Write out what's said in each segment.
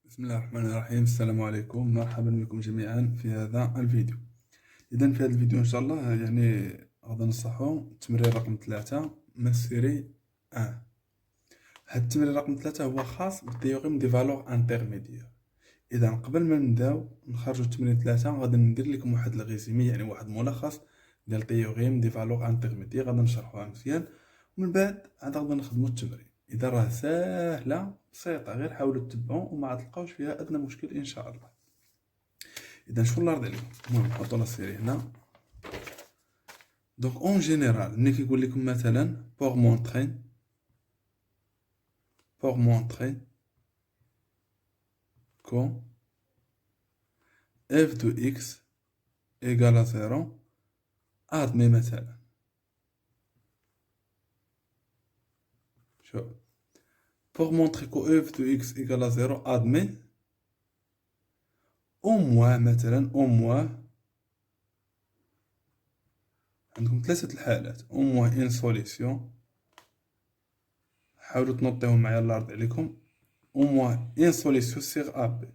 بسم الله الرحمن الرحيم. السلام عليكم، مرحبا بكم جميعا في هذا الفيديو. إذا في هذا الفيديو إن شاء الله غادي نصحو التمرين رقم 3 من السيري هاد التمرين رقم 3 هو خاص بالتيوريم دي فالور انترميديير. إذا قبل ما نبداو نخرجو التمرين 3 غادي ندير لكم واحد الريزومي، يعني واحد ملخص ديال تيوريم دي فالور انترميديير، غادي نشرحوها مزيان ومن بعد عاد غادي نخدمو التمرين. إذا راه ساهلة بسيطة، غير حاولوا تتبعوا وما تلقاوش فيها أدنى مشكل إن شاء الله. إذا شكون اللي رضي لكم؟ المهم نحطو لا سيري هنا. دونك اون جينيرال ملي كيقول لكم مثلا بور مونطري كو اف دو اكس ايكال زيرو، ادمي مثلا، شوف، بور مونطري كو اف دو اكس ايكال زيرو ادمي او موان، مثلا او موان عندكم ثلاثة الحالات، او موان ان سوليسيون، حاولوا تنوطيهم معايا الله يرضي عليكم، او موان ان سوليسيون سيغ ا بي،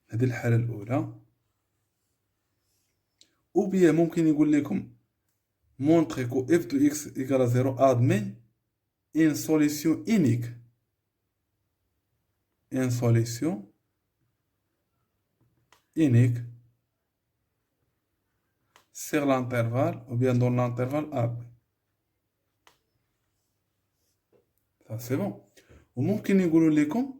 هذه الحالة الأولى. او بيان ممكن يقول لكم montrer que f de x égale à 0 admet une solution unique. Une solution unique sur l'intervalle ou bien dans l'intervalle AB. Ça c'est bon. Ou ممكن يقولوا لكم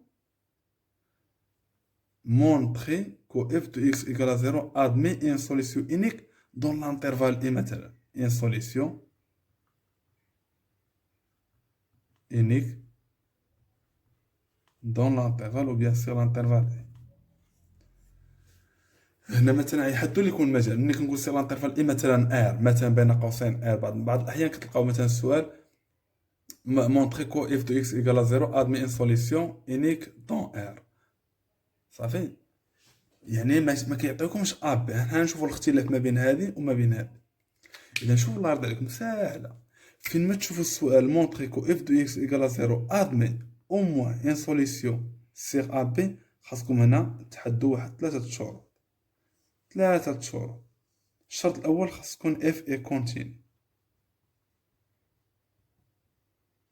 montrer que f de x égale à 0 admet une solution unique dans l'intervalle et مثلا une solution unique dans l'intervalle ou bien sur l'intervalle. هنا مثلا يحدوا لكم المجال. ملي كنقول سي لانترفال اي مثلا ار، مثلا بين قوسين ار، بعض الاحيان كتلقاو مثلا السؤال مونطري كو اف دو اكس ايكال زيرو ادمي ان سوليسيون انيك دون ار. صافي، يعني ما كيعطيوكمش ا بي. حنا نشوفوا الاختلاف ما بين هذه وما بين هذه. اذا شوفوا الله يرضي عليكم ساهله، فين ما تشوفوا السؤال مونطري كو اف دو اكس ايكال زيرو ادمي او موان ان سوليسيون سيغ ا بي، خاصكم هنا تحدوا واحد ثلاثه شروط. الشرط الاول خاص تكون اف اي كونتيني،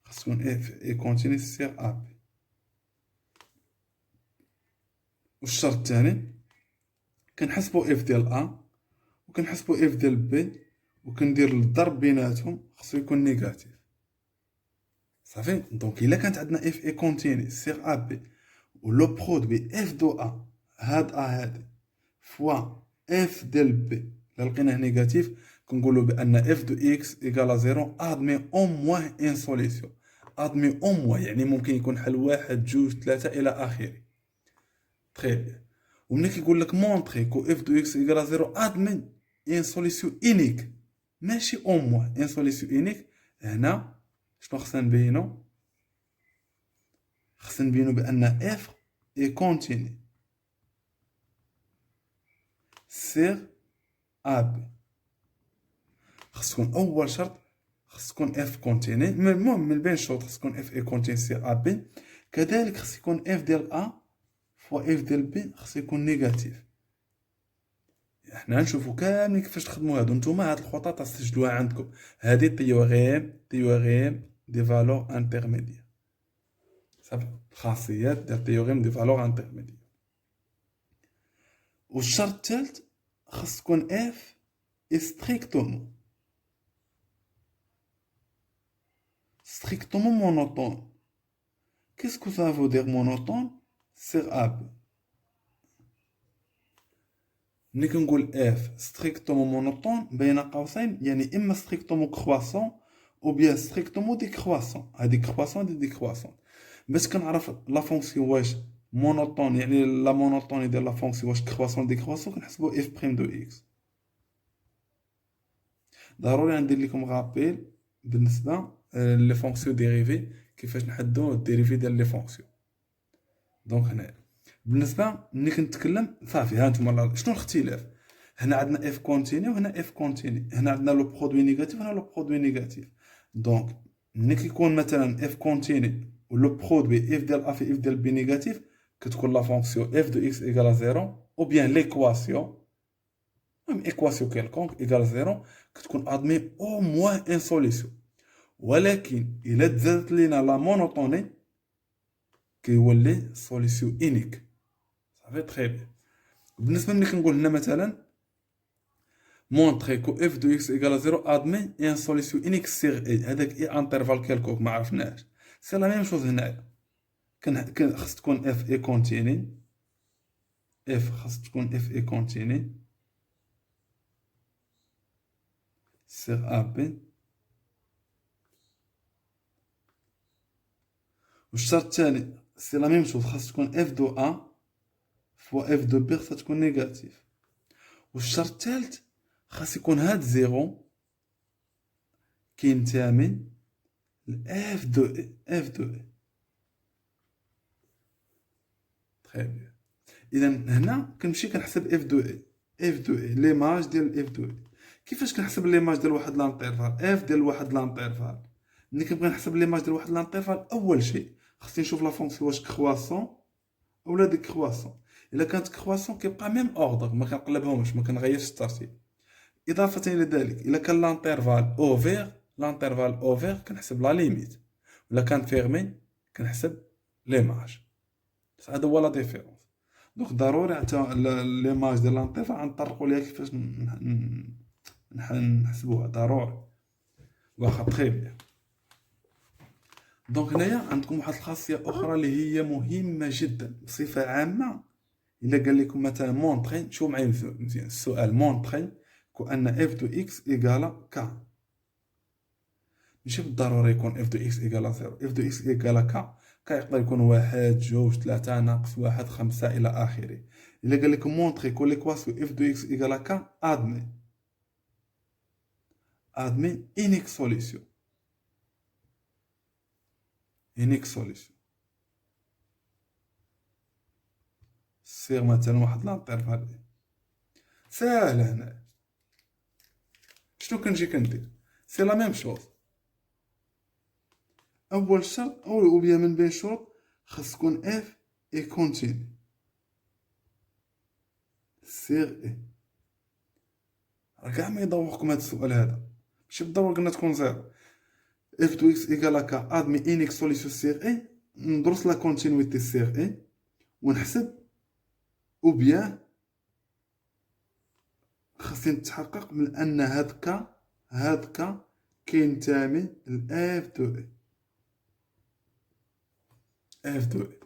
خاص تكون اف اي كونتيني سيغ ا بي. والشرط الثاني كنحسبوا اف ديال ا وكنحسبوا اف ديال بي وكندير الضرب بيناتهم، خاصو يكون نيجاتيف. صافي، دونك الا كانت عندنا اف اي كونتيني سيغ ا بي ولو برودوي اف دو ا، هاد ا هادي فوا اف ديال بي الا لقيناه نيجاتيف، كنقولوا بان اف دو اكس ايكال زيرو ادمي او موان ان سوليسيون. ادمي او موان يعني ممكن يكون حل واحد جوج ثلاثة الى اخره. تري بيان. وملي كيقول لك مونطري كو اف دو اكس ايكال زيرو ادمي ان سوليسيون انيك، ماشي او موان ان سوليسيون انيك، هنا شنو خصنا نبينو؟ خصنا نبينو بان اف اي كونتيني سيغ ا بي. خص تكون اول شرط، خص تكون اف كونتيني، المهم من بين الشروط خص تكون اف اي كونتيني سيغ ا بي. كذلك خص يكون اف ديال ا فوا اف ديال بي خص يكون نيجاتيف. حنا نشوفو كاملين كيفاش تخدمو هادو. نتوما هاد الخطط تسجلوها عندكم. هادي تيوريم دي فالور انترميديير، صافي، الخاصيات ديال تيوريم دي فالور انترميديير. والشرط الثالث خص تكون اف ستريكتومون مونوطون. كيسكو سا فو دير مونوطون سيغ ا بي؟ ملي كنقول اف ستريكتومون مونوطون بين قوسين، يعني اما ستريكتومون كرواسون او بيان ستريكتومون ديكرواسون. هادي كرواسون دي ديكرواسون. باش كنعرف لا فونكسيون واش مونوطون، يعني لا مونوطوني ديال لا فونكسيون واش كرواسون ديكرواسون، كنحسبوا اف بريم دو اكس. ضروري ندير لكم غابيل بالنسبه لي فونكسيون ديريفي، كيفاش نحددوا الديريفي ديال لي فونكسيون. دونك هنا بالنسبه ملي كنتكلم صافي، ها نتوما شنو الاختلاف؟ هنا عندنا اف كونتيني وهنا اف كونتيني، هنا عندنا لو برودوي نيجاتيف وهنا لو برودوي نيجاتيف. دونك ملي كيكون مثلا اف كونتيني ولو برودوي اف ديال ا في اف ديال بي نيجاتيف كتكون لا فونكسيون اف دو اكس ايكال زيرو، او بيان ليكواسيون، المهم ايكواسيون كيلكونك ايكال زيرو، كتكون ادمي او موان ان سوليسيون. ولكن الا تزادت لينا لا مونوطوني كيولي سوليسيون انيك. صافي تري بيان. بالنسبه ملي كنقول هنا مثلا مونطري كو اف دو اكس ايكال زيرو ادمي ان سوليسيون انيك سيغ اي، هذاك اي انترفال كيلكوك ما عرفناش. سي لا ميم شوز هنايا، خاص تكون اف اي كونتيني، اف خاص تكون اف اي كونتيني سيغ ا بي. والشرط الثاني سي لا ميم شوز، خاص تكون اف دو ا فوا اف دو بي خاصها تكون نيجاتيف. والشرط الثالث خاص يكون هاد زيرو كينتمي ل اف دو اي، اف دو اي. تري بيان. اذا هنا كنمشي كنحسب اف دو اي، اف دو اي ليماج ديال اف دو اي. كيفاش كنحسب ليماج ديال واحد لانترفال، اف ديال واحد لانترفال؟ ملي كنبغي نحسب ليماج ديال واحد لانترفال، اول شيء خصني نشوف لا فونكسيون واش كرواسون اولا ديكرواسون. الا كانت كرواسون كيبقى ميم اوردر، ما كنقلبهمش، ما كنغيرش الترتيب. اضافه الى ذلك الا كان لانترفال اوفير، لانترفال اوفير كنحسب لا ليميت، ولا كان فيرمي كنحسب ليماج. هذا هو لا ديفيرونس. دونك ضروري حتى ليماج ديال لانترفال غنطرقوا ليها كيفاش نحسبوها ضروري. واخا تري بيان. دونك هنايا عندكم واحد الخاصيه اخرى اللي هي مهمه جدا بصفه عامه. الا قال لكم مثلا مونطري، شوفوا معايا مزيان السؤال، مونطري كو ان اف دو اكس ايكالا كا. ماشي بالضروري يكون اف دو اكس ايكالا زيرو، اف دو اكس ايكالا كا، كا يقدر يكون واحد جوج ثلاثة ناقص واحد خمسة الى اخره. الا قال لكم مونطري كو ليكواسيون اف دو اكس ايكالا كا، ادمي انيك سوليسيون، انيك سوليسيون. سير مثلا واحد لانترفال ساهل. هنا شنو كنجي كندير؟ سي لا ميم شوز. اول شرط او بيان من بين الشروط خاص تكون اف اي كونتيني سير اي. راه كاع ما يدوخكم هذا السؤال هذا، ماشي بالضروره قلنا تكون زيرو. اف دو اكس ايكالا كا ادمي انيك سوليسيون سير اي، ندرس لا كونتينيتي سير اي ونحسب، او بيان خاصني نتحقق من ان هاد كا كينتمي ل اف دو اي، اف دو اي.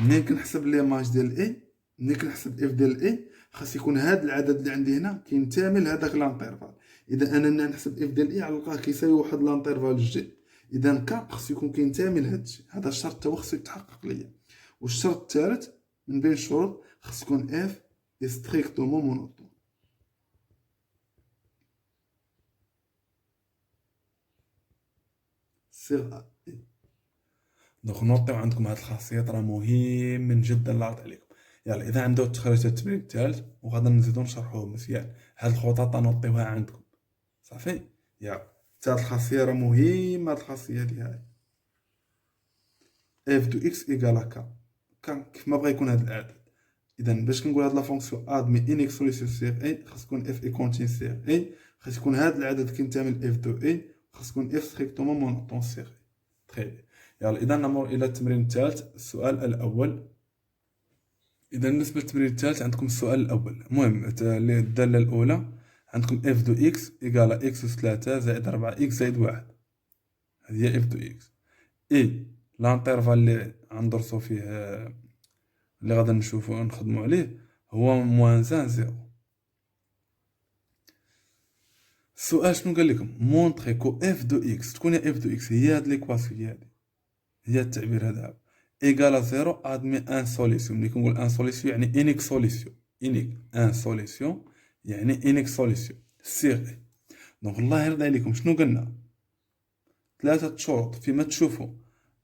منين كنحسب ليماج ديال اي، منين كنحسب اف ديال اي، خاص يكون هاد العدد اللي عندي هنا كينتمي لهداك لانترفال. اذا انا نحسب اف ديال اي غنلقاه كيساوي واحد لانترفال جديد، اذا كا خاص يكون كينتمي لهاد الشيء. هذا الشرط تا هو خاصو يتحقق ليا. والشرط الثالث من بين الشروط خاص تكون اف ستريكتومون مونوتون. سيغ دونك نوطيو عندكم هاد الخاصيات، راه مهم من جدا لا عرض عليكم. يلا اذا عنده التخريج التمرين الثالث وغادا نزيدو نشرحوه مزيان. هاد الخطط نوطيوها عندكم صافي. يلا هاد الخاصيه راه مهمه، هاد الخاصيه هادي هاي اف دو اكس ايكالا كا، كان كيف ما بغا يكون هاد العدد. اذا باش كنقول هاد لا فونكسيون ادمي انيك سوليسيون سيغ اي، خاص تكون اف اي كونتين سيغ اي، خاص يكون هاد العدد كينتمي ل اف دو اي، خاص تكون اف ستريكتومون مونوطون سيغ اي. تري. يلا اذا نمر الى التمرين الثالث، السؤال الاول. اذا بالنسبه للتمرين الثالث عندكم السؤال الاول. المهم الداله الاولى عندكم اف دو اكس ايكالا اكس اس 3 زائد 4 اكس زائد 1. هذه هي اف دو اكس. اي لانترفال اللي غندرسو فيه، اللي غادا نشوفو نخدمو عليه، هو موان 1 0. السؤال شنو قال لكم؟ مونطري كو اف دو اكس، تكون اف دو اكس هي هاد ليكواسيون هادي، هي التعبير هذا، ايكالا زيرو ادمي ان سوليسيون. ملي كنقول ان سوليسيون يعني انيك سوليسيون، انيك ان سوليسيون يعني انيك سوليسيون سيغ اي. دونك الله يرضي عليكم شنو قلنا؟ ثلاثة شروط فيما تشوفوا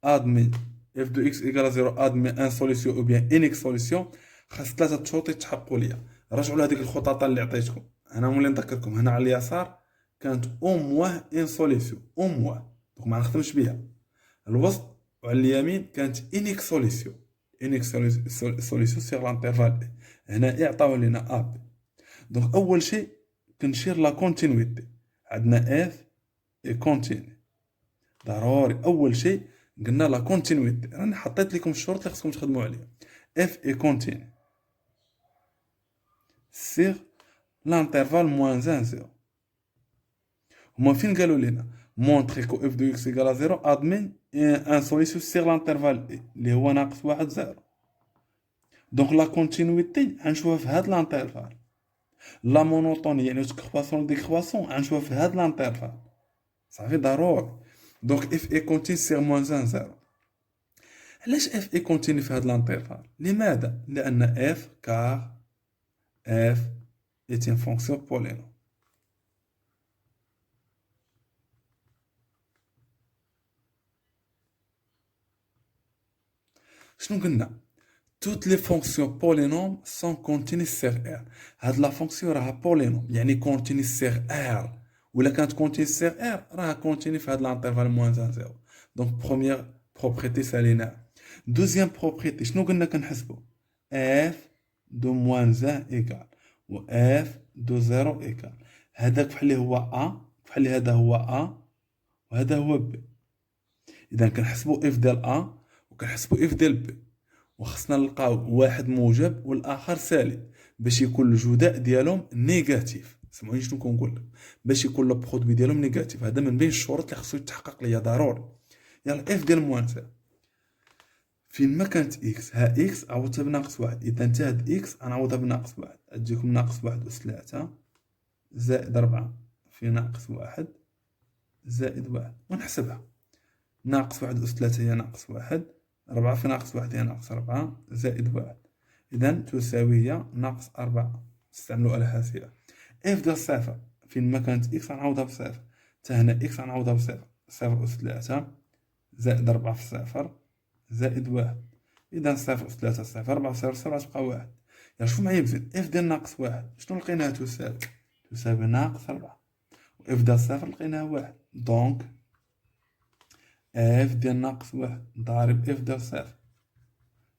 ادمي اف دو اكس ايكالا زيرو ادمي ان سوليسيون او بيان انيك سوليسيون، خاص ثلاثة شروط يتحققوا ليا. رجعوا لهذيك الخطط اللي عطيتكم، انا مولي نذكركم هنا على اليسار كانت او مواه ان سوليسيون، او مواه، دونك ما نخدمش بها. الوسط وعلى اليمين كانت انيك سوليسيون. انيك سوليسيون سيغ لانترفال اي. هنا اي عطاو لينا ا بي. دونك اول شيء كنشير لا كونتينيتي. عندنا اف اي كونتيني. ضروري اول شيء قلنا لا كونتينيتي. راني حطيت لكم الشروط اللي خصكم تخدموا عليها. اف اي كونتيني سيغ لانترفال موان 1 0. هما فين قالوا لنا مونطري كو اف دو اكس ايكال 0 ادمين ان سوليسيون سيغ لانترفال اي اللي هو ناقص 1 0. دونك لا كونتينيتي غنشوفها في هاد لانترفال. لا مونوطوني يعني كرواسون ديكرواسون غنشوفها في هاد لانترفال. صافي ضروري. دونك اف اي كونتيني سيغ موان 1 0. علاش اف اي كونتيني في هاد لانترفال؟ لماذا؟ لان اف كار اف est une fonction polynôme. شنو قلنا؟ toutes les fonctions polynômes sont continues sur R. هاد لا فونكسيون راها بولينوم يعني كونتيني سيغ ار. ولا كانت كونتيني سيغ ار راها كونتيني في هاد الانترفال موان 1 0. دونك بروميير بروبريتي سالينا. دوزيام بروبريتي شنو قلنا كنحسبو؟ اف دو موان 1 ايكال و اف دو 0 ايكال. هذاك بحال اللي هو ا بحال اللي هذا هو ا وهذا هو بي. اذا كنحسبو اف ديال ا وكنحسبو اف ديال بي، وخصنا نلقاو واحد موجب والاخر سالب باش يكون الجداء ديالهم نيجاتيف. سمعوني شنو كنقول لك، باش يكون لو برودوي ديالهم نيجاتيف. هذا من بين الشروط اللي خصو يتحقق ليا ضروري. يلا اف ديال موان سالب فين ما كانت اكس، ها اكس عوضتها بناقص واحد، اذا انت هاد اكس غنعوضها بناقص واحد، تجيكم ناقص واحد أس 3 زائد 4 في ناقص واحد زائد واحد، ونحسبها. ناقص واحد أس 3 هي ناقص واحد، 4 في ناقص واحد هي ناقص 4 زائد واحد، إذا تساوي هي ناقص 4. نستعملو آلة حاسبة. اف ديال صفر فين ما كانت اكس غنعوضها بصفر، تا هنا اكس غنعوضها بصفر، صفر أس 3 زائد 4 في صفر زائد واحد، إذا صفر أس 3 صفر، 4 في صفر صفر تبقى واحد. يلا شوفو معايا مزيان، اف ديال ناقص واحد شنو لقيناها تساوي ناقص 4، و اف ديال صفر لقيناها واحد. دونك اف ديال ناقص واحد ضارب اف ديال صفر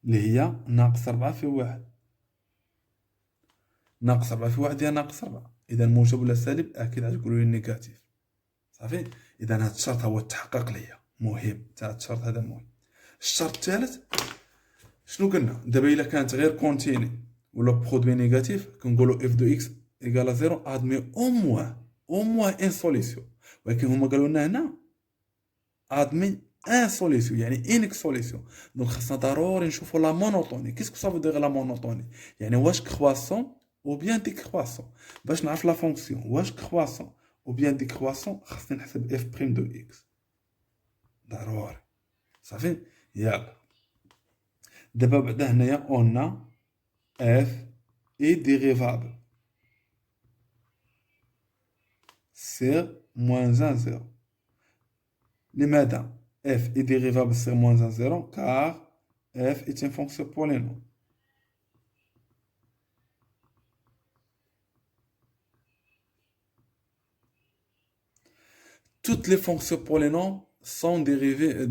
اللي هي ناقص 4 في واحد. ناقص 4 في واحد هي ناقص 4، إذا موجب ولا سالب أكيد غتقولوا لي نيجاتيف. صافي. إذا هاد الشرط هو تحقق ليا، مهم تا هاد الشرط هذا مهم. الشرط الثالث شنو قلنا؟ دابا إلا كانت غير كونتيني ولا برودوي نيجاتيف كنقولوا اف دو اكس ايكال 0 ادمي او موان ان سوليسيون، ولكن هما قالوا لنا هنا ادمي ان سوليسيون يعني انك سوليسيون. دونك خاصنا ضروري نشوفوا لا مونوطوني. كيسكو صافو دير لا مونوطوني؟ يعني واش كرواسون او بيان ديكرواسون. باش نعرف لا فونكسيون واش كرواسون او بيان ديكرواسون خاصني نحسب اف بريم دو اكس ضروري. صافي. يلا دابا بعدا هنايا قلنا اف اي ديريفابل سير موان 1 0. لماذا f est dérivable sur moins 1 0 car f est une fonction polynôme. Toutes les fonctions polynômes sont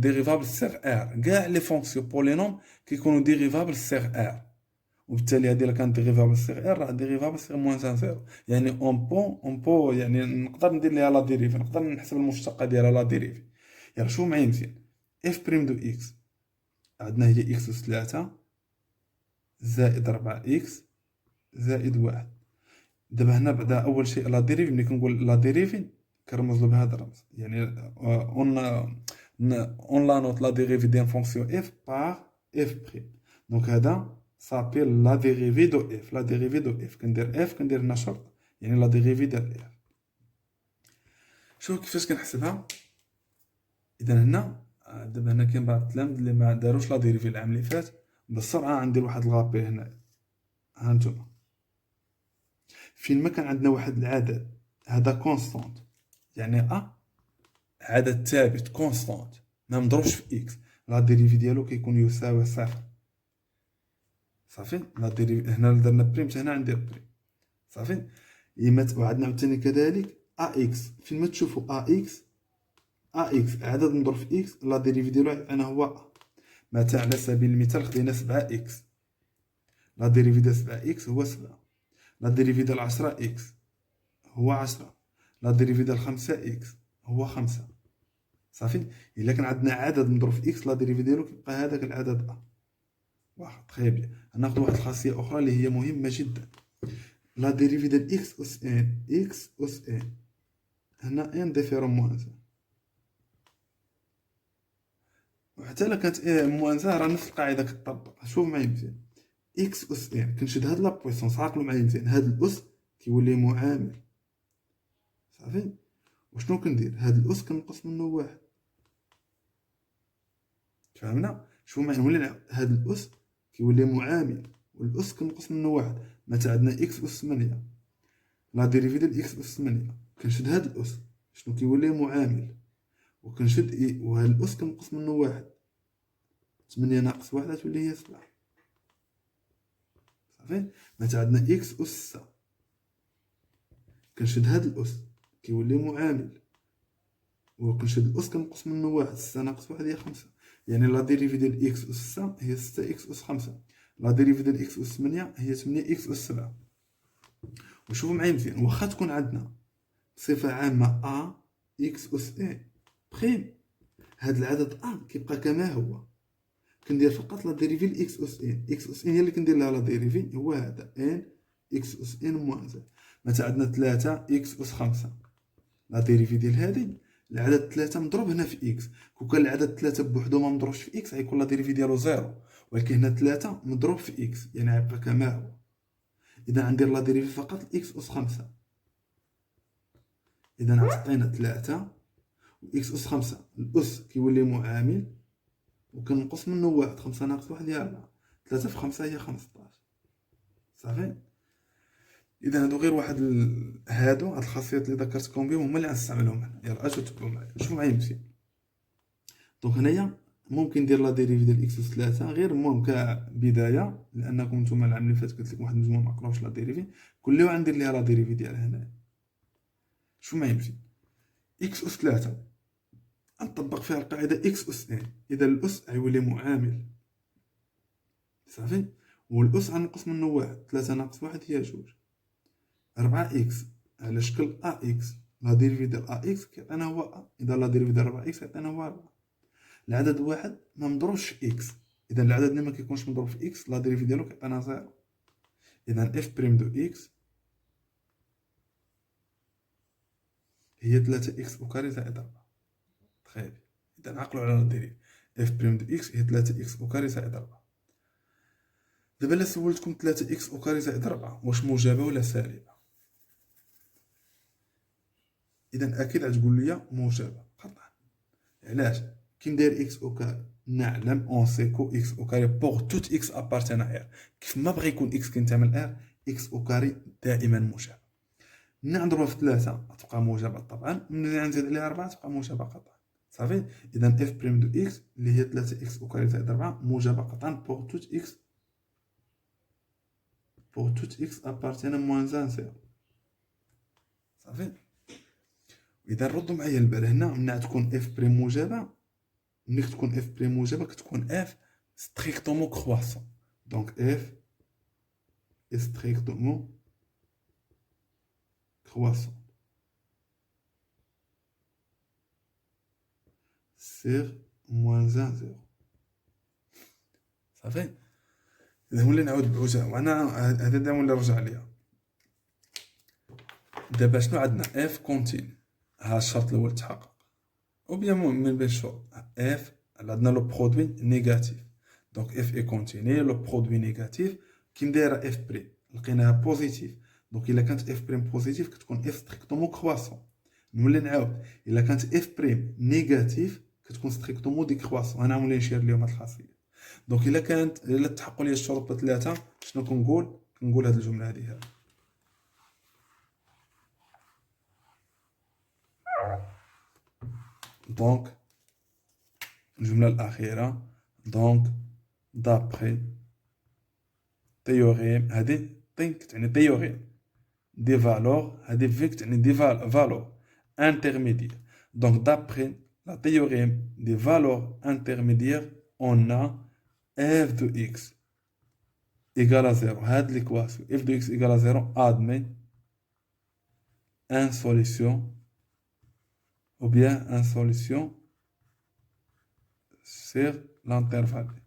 dérivables sur R. كاع les fonctions polynômes كيكونوا dérivables sur R. وبالتالي هذه اللي كانت dérivable sur R راه dérivable sur moins 1 0. يعني on peut يعني نقدر ندير ليها لا ديريفي، نقدر نحسب المشتقة ديالها لا ديريفي. يلا شوفوا معايا مزيان. اف بريم دو اكس عندنا هي اكس أس 3 زائد 4 اكس زائد واحد. دابا هنا بعدا اول شيء لا ديريفي، ملي كنقول لا ديريفي كنرمزلو بهذا الرمز، يعني اون لا نوت لا ديريفي ديال فونكسيون اف بار اف بريم. دونك هذا صابيل لا ديريفي دو اف. لا ديريفي دو اف كندير اف كندير هنا شرط يعني لا ديريفي ديال اف. شوف كيفاش كنحسبها. اذا هنا دابا هنا كاين بعض التلاميذ اللي ما داروش لا ديريفي العام اللي فات، بالسرعه غندير واحد الغابي هنا. ها نتوما فين ما كان عندنا واحد العدد هذا كونستانت يعني عدد ثابت كونستانت ما مضروبش في اكس، لا ديريفي ديالو كيكون يساوي صفر. صافي. لا ديريفي هنا درنا بريم هنا ندير بريم. صافي. وعندنا عاوتاني كذلك ا اكس فين ما تشوفوا ا اكس ا اكس عدد مضروب في اكس، لا ديريفي ديالو يعطينا هو ا. مثلا على سبيل المثال خدينا 7 اكس، لا ديريفي ديال 7 اكس هو 7، لا ديريفي ديال 10 اكس هو 10، لا ديريفي ديال 5 اكس هو 5. صافي. الا كان عندنا عدد مضروب في اكس لا ديريفي ديالو كيبقى هذاك العدد ا. واحد تري بيان. ناخذ واحد الخاصيه اخرى اللي هي مهمه جدا، لا ديريفي ديال اكس اس ان، اكس اس ان هنا ان ديفيرون موان 1. وحتى الا كانت موان 1 راه نفس القاعده كتطبق. شوف معايا مزيان، اكس اس ان كنشد هاد لا بويسونس، عقلوا معايا مزيان، هاد الاس كيولي معامل. صافي. وشنو كندير؟ هاد الاس كنقص منه واحد. فهمنا؟ شوف معايا نولي هاد الاس كيولي معامل والاس كنقص منه واحد. مثلا عندنا اكس اس 8، لا ديريفي ديال اكس اس 8 كنشد هاد الاس شنو كيولي معامل، وكنشد وهاد الاس كنقص منه واحد، 8 ناقص واحد تولي هي 7. صافي. مثلا عندنا اكس اس 6 كنشد هاد الاس كيولي معامل، وكنشد الاس كنقص منه واحد، 6 ناقص واحد هي 5. يعني لا ديريفي ديال اكس اس 6 هي 6 اكس اس 5، لا ديريفي ديال اكس اس 8 هي 8 اكس اس 7. وشوفوا معايا مزيان، واخا تكون عندنا بصفه عامه ا اكس اس ان بريم، هاد العدد ا كيبقى كما هو، كندير فقط لا ديريفي لاكس اس ان. اكس اس ان هي اللي كندير لها لا ديريفي، هو هذا ان اكس اس ان موان زد. مثلا عندنا 3 اكس اس 5، لا ديريفي ديال هادي العدد 3 مضروب هنا في اكس. كون كان العدد 3 بوحدو ما مضروبش في اكس غيكون لا ديريفي ديالو زيرو، ولكن هنا 3 مضروب في اكس يعني غيبقى كما هو. اذا غندير لا ديريفي فقط اكس اس 5. اذا عطينا 3 واكس اس 5 الاس كيولي معامل وكنقص منه واحد، 5 ناقص واحد هي 4، 3 في 5 هي 15. صافي. اذا هادو غير واحد هادو هاد الخاصيات اللي ذكرتكم بهم هما اللي غنستعملهم هنا. يلا اجوا تبعوا معايا، شوفوا معايا مزيان. دونك هنايا ممكن ندير لا ديريفي ديال اكس اس 3 غير المهم كبدايه، لانكم نتوما العام اللي فات قلت لكم واحد المجموعه ما عقلوش لا ديريفي، كل واحد ندير ليها لا ديريفي ديالها هنا. شوفوا معايا مزيان، اكس اس 3 نطبق فيها القاعده اكس اس ان، اذا الاس غيولي معامل. صافي. والاس غنقص منه واحد، 3 ناقص واحد هي 2، 4 اكس على شكل ا اكس، لا ديريفي ديال ا اكس كيعطينا هو ا، اذا لا ديريفي ديال 4 اكس يعطينا هو 4. العدد واحد ما مضروبش في اكس، اذا العدد اللي ما كيكونش مضروب في اكس لا ديريفي ديالو كيعطينا زيرو. اذا اف بريم دو اكس هي 3 اكس او كاري زائد 4. تخيل. اذا عقلوا على لا ديريفي، اف بريم دو اكس هي 3 اكس او كاري زائد 4. دابا الا سولتكم 3 اكس او كاري زائد 4 واش موجبه ولا سالبه؟ اذا اكيد غتقول لي موجبه قطعا. علاش؟ كي ندير اكس او كاري نعلم اون سي كو اكس او كاري بوغ توت اكس ابارتين ا ار، كيف ما بغى يكون اكس كينتمي ار اكس او كاري دائما موجب. ملي نضربها في 3 تبقى موجبه طبعا، ملي نزيد عليها 4 تبقى موجبه قطعا. صافي. اذا اف بريم دو اكس اللي هي 3 اكس او كاري زائد 4 موجبه قطعا بوغ توت اكس ابارتين موان 1 0. صافي. اذا ردوا معايا البال هنا، ملي تكون اف بريم موجبه، ملي تكون اف بريم موجبه كتكون اف ستريكتومون كرواسون. دونك اف ستريكتومون كرواسون سير موان 1 0. صافي. اذا نولي نعاود بعجاله، وانا هذا دائما اللي نرجع ليها. دابا شنو عندنا؟ اف كونتيني، ها الشرط الاول تحقق، او بيان من بين الشروط اف عندنا لو برودوي نيجاتيف. دونك اف اي كونتيني لو برودوي نيجاتيف كي ندايره اف بريم لقيناها بوزيتيف. دونك الا كانت اف بريم بوزيتيف كتكون اف ستريكتومون كرواسون. نولي نعاود، الا كانت اف بريم نيجاتيف كتكون ستريكتومون ديكرواسون. انا نولي نشير لهم هاد الخاصيه. دونك الا تحققوا لي الشروط بثلاثه شنو كنقول هاد الجمله هذه. دونك الجمله الاخيره، دونك دابخي تيوريم، هذه تين كتعني تيوريم دي فالور، هذه في كتعني دي فالور انترميديير. دونك دابخي la théorème des valeurs intermédiaires, on a f de x égale à 0. Cette l'équation f de x égale à 0 admet une solution ou bien une solution sur l'intervalle.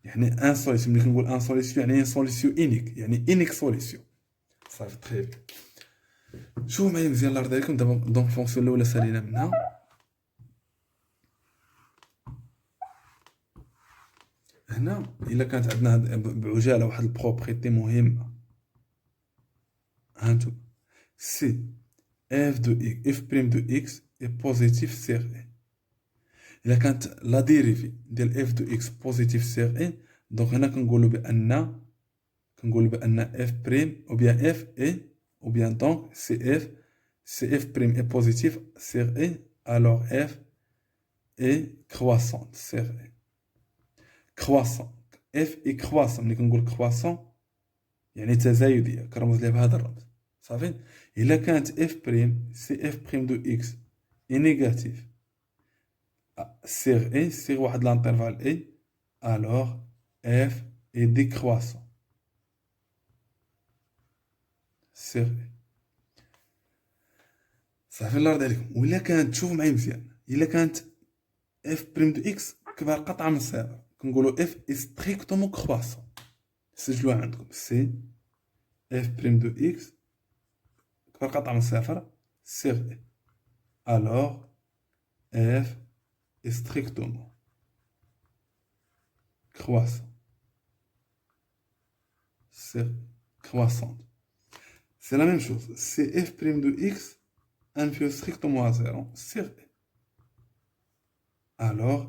يعني ان سوليسيون ملي كنقول ان سوليسيون يعني سوليسيون انيك يعني انيك سوليسيون صافي تري بيان. شوفوا معايا مزيان الله يرضي عليكم. دابا دونك الفونكسيون الاولى سالينا منها. هنا الا كانت عندنا بعجاله واحد البروبريتي مهمه، هانتو سي اف دو اكس اف بريم دو اكس اي بوزيتيف سيغ ان. الا كانت لا ديريفي ديال اف دو اكس بوزيتيف سيغ ان، دونك هنا كنقولوا بان اف بريم او بيان اف اي ou bien donc si f prime est positif sur e, alors f est croissante sur e. croissant f est croissant. ملي كنقول croissant يعني تزايدية، كنرمز ليها بهذا الرمز صافي. إلا كانت f prime si f prime de x est négatif sur e sur واحد l'intervalle e, alors f est décroissant sur e. صافي الله يرضي عليكم. ولا كانت تشوف معايا مزيان، الا كانت اف بريم دو اكس كبار قطعه من الصفر، كنقولوا اف ستريكتومون كرواسون. سجلوها عندكم سي اف بريم دو اكس كبار قطعه من الصفر سيغ اي، الوغ اف ستريكتومون كرواسون سيغ كرواسون. سي لا ميم شوز سي اف بريم دو اكس inférieur strictement à 0 sur E. Alors,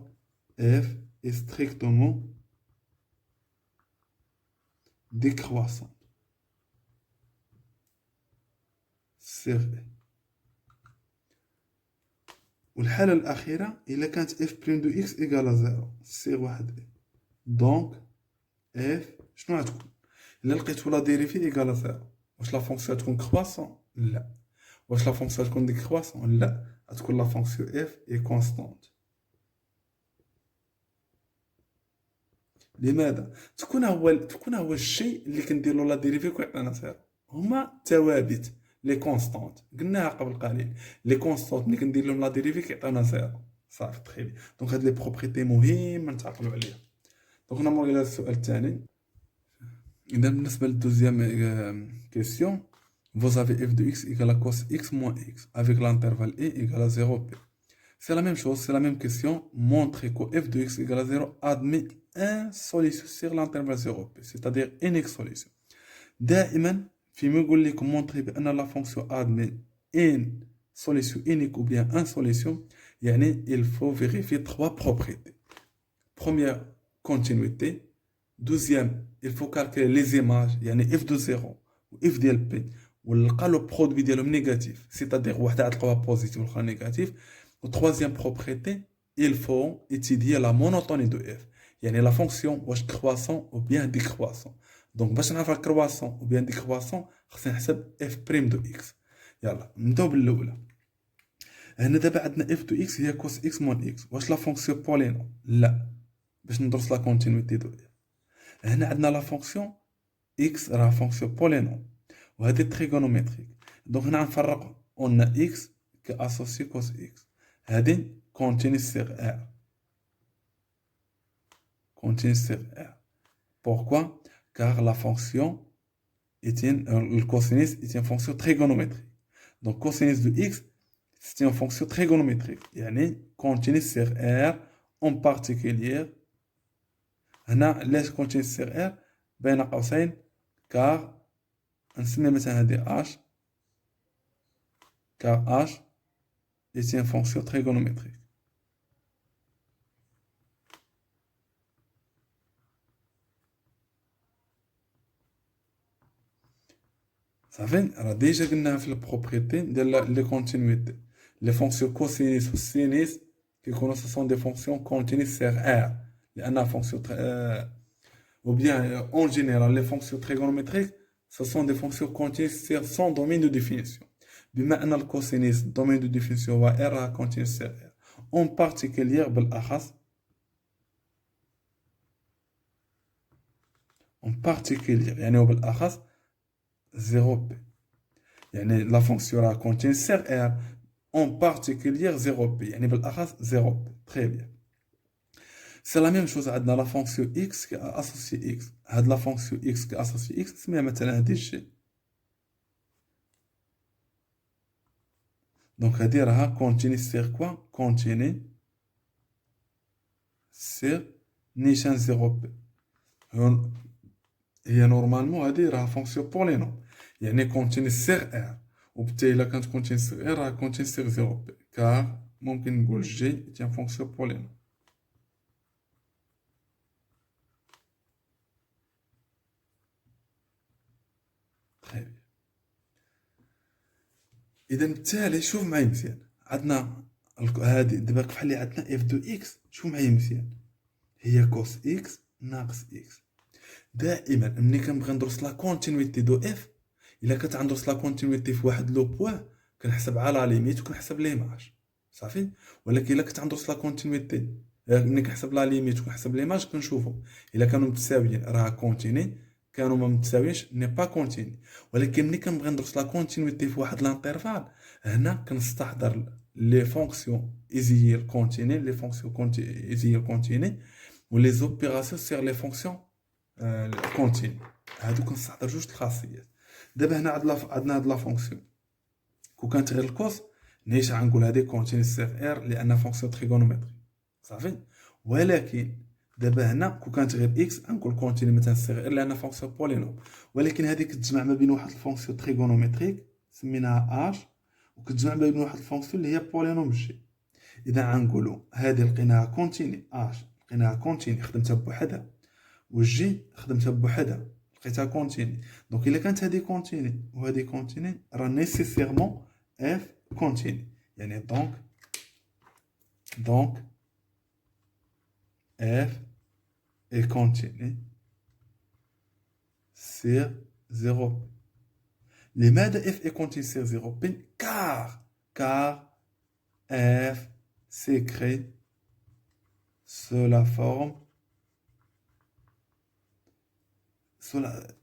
f est strictement décroissante sur E. والحالة الأخيرة إلا كانت f prime de x égale à 0 sur واحد E. donc f شنو غتكون؟ إلا لقيتو لا ديريفي égale à 0، واش لا فونكسيون تكون كرواسون؟ لا. واش لا فونكسيون تكون ديكرواسون؟ لا، غتكون لا فونكسيون اف اي كونستانت. لماذا؟ تكون هو الشيء اللي كنديروا لا ديريفي كيعطينا صفر. هما الثوابت لي كونستانت، قلناها قبل قليل. لي كونستانت ملي كندير لهم لا ديريفي كيعطيونا صفر. صافي تري بيان. دونك هاد لي بروبريتي مهمه نتعقلوا عليها. دونك نمر الى السؤال الثاني. اذا بالنسبه للدوزيام كيسيون، vous avez f de x égale à cos x moins x avec l'intervalle e égale à 0p. C'est la même chose, c'est la même question. Montrez que f de x égale à 0 admet une solution sur l'intervalle 0p, c'est-à-dire unique solution. دائما فيما يقول لك montrer بأن la fonction admet une solution unique ou bien une solution، يعني il faut vérifier trois propriétés. Première, continuité. Deuxième, il faut calculer les images، يعني f de 0 و f ديال p ونلقى لو برودوي ديالهم نيجاتيف، سيتادير وحده غتلقاوها بوزيتيف والاخرى نيجاتيف. و troisième propriété il faut étudier la monotonie de f، يعني لا فونكسيون واش كرواسون او بيان ديكرواسون. دونك باش نعرف كرواسون او بيان ديكرواسون خصني نحسب اف بريم دو اكس. يلا نبداو بالاولى. هنا دابا عندنا اف دو اكس هي كوس اكس مون اكس، واش لا فونكسيون بولينوم؟ لا، باش ندرس لا كونتينيتي دو اف. هنا عندنا لا فونكسيون اكس راه فونكسيون بولينوم وهذه تريغونومتريك. دونك هنا غنفرق اون اكس كاسوسي كوس اكس، هذه كونتيني سيغ ار، كونتيني سيغ ار. Pourquoi? Car la fonction le cosinus est une fonction trigonométrique. Donc cosinus de x c'est une fonction trigonométrique، يعني continue sur R en particulier. هنا علاش continue sur R بين قوسين؟ car نسمي مثلا هذه h، car h est une fonction trigonométrique. صافي راه ديجا قلناها في البروبريتي ديال لي كونتينيتي. لي فونكسيون كوسينيس و سينيس كيكونوا سو سون دي فونكسيون كونتيني سيغ ار، لانها فونكسيون ou bien en général les fonctions trigonométriques ce sont des fonctions continues sur son domaine de définition. بما ان الكوسينيس الدومين دو ديفينيسيون هو ار راها كونتيني سير ار اون بارتيكولير بالاخص اون بارتيكولير يعني وبالاخص 0 بي يعني لا فونكسيون راها كونتيني سير ار اون بارتيكولير 0 بي يعني بالاخص 0 بي تري بيان. سي لا ميم شوز عندنا لا فونكسيون اكس كي اسوسي اكس هاد لا فونكسيون اكس كي اسوسي اكس سميها مثلا هادي جي دونك هادي راها كونتيني سير كوا كونتيني سير نيشان 0 بي هي نورمالمون هادي راها فونكسيون بولينوم يعني كونتيني سير ار وبالتالي الا كانت كونتيني سير ار راها كونتيني سير 0 بي كار ممكن نقول جي تيان فونكسيون بولينوم. تري بيان. اذا بالتالي شوف معايا مزيان عندنا هادي دابا بحال اللي عندنا اف دو اكس شوف معايا مزيان هي كوس اكس ناقص اكس دائما ملي كنبغي ندرس لا كونتينيتي دو اف الا كنت غندرس لا كونتينيتي في واحد لو بوين كنحسب على ليميت وكنحسب ليماج صافي ولكن الا كنت غندرس لا كونتينيتي ملي كنحسب لا ليميت وكنحسب ليماج كنشوفوا الا كانوا متساويين راه كونتيني كانوا ما متساويينش ني با كونتيني ولكن ملي كنبغي ندرس لا كونتينيتي في واحد لانترفال هنا كنستحضر لي فونكسيون ايزيال كونتيني لي فونكسيون ايزيال كونتيني ولي زوبيراسيون سير لي فونكسيون كونتيني هادو كنستحضر جوج الخاصيات. دابا هنا عندنا هاد لا فونكسيون كون كانت غير الكوس نيش غنقول هادي كونتيني سيغ ار لان فونكسيون تريغونومتري صافي ولكن دابا هنا كون كانت غير اكس غنقول كونتيني مثلا سيغ ار لان فونكسيون بولينوم ولكن هادي كتجمع ما بين واحد الفونكسيون تريغونومتريك سميناها اش وكتجمع ما بين واحد الفونكسيون اللي هي بولينوم جي. اذا غنقولوا هادي لقيناها كونتيني اش لقيناها كونتيني خدمتها بوحدها والجي خدمتها بوحدها لقيتها كونتيني دونك الا كانت هذه كونتيني وهذه كونتيني راه نيسيسيرمون اف كونتيني يعني دونك اف اي كونتيني سير 0 لماذا اف اي كونتيني سير 0 بين كار اف سيكري sous la forme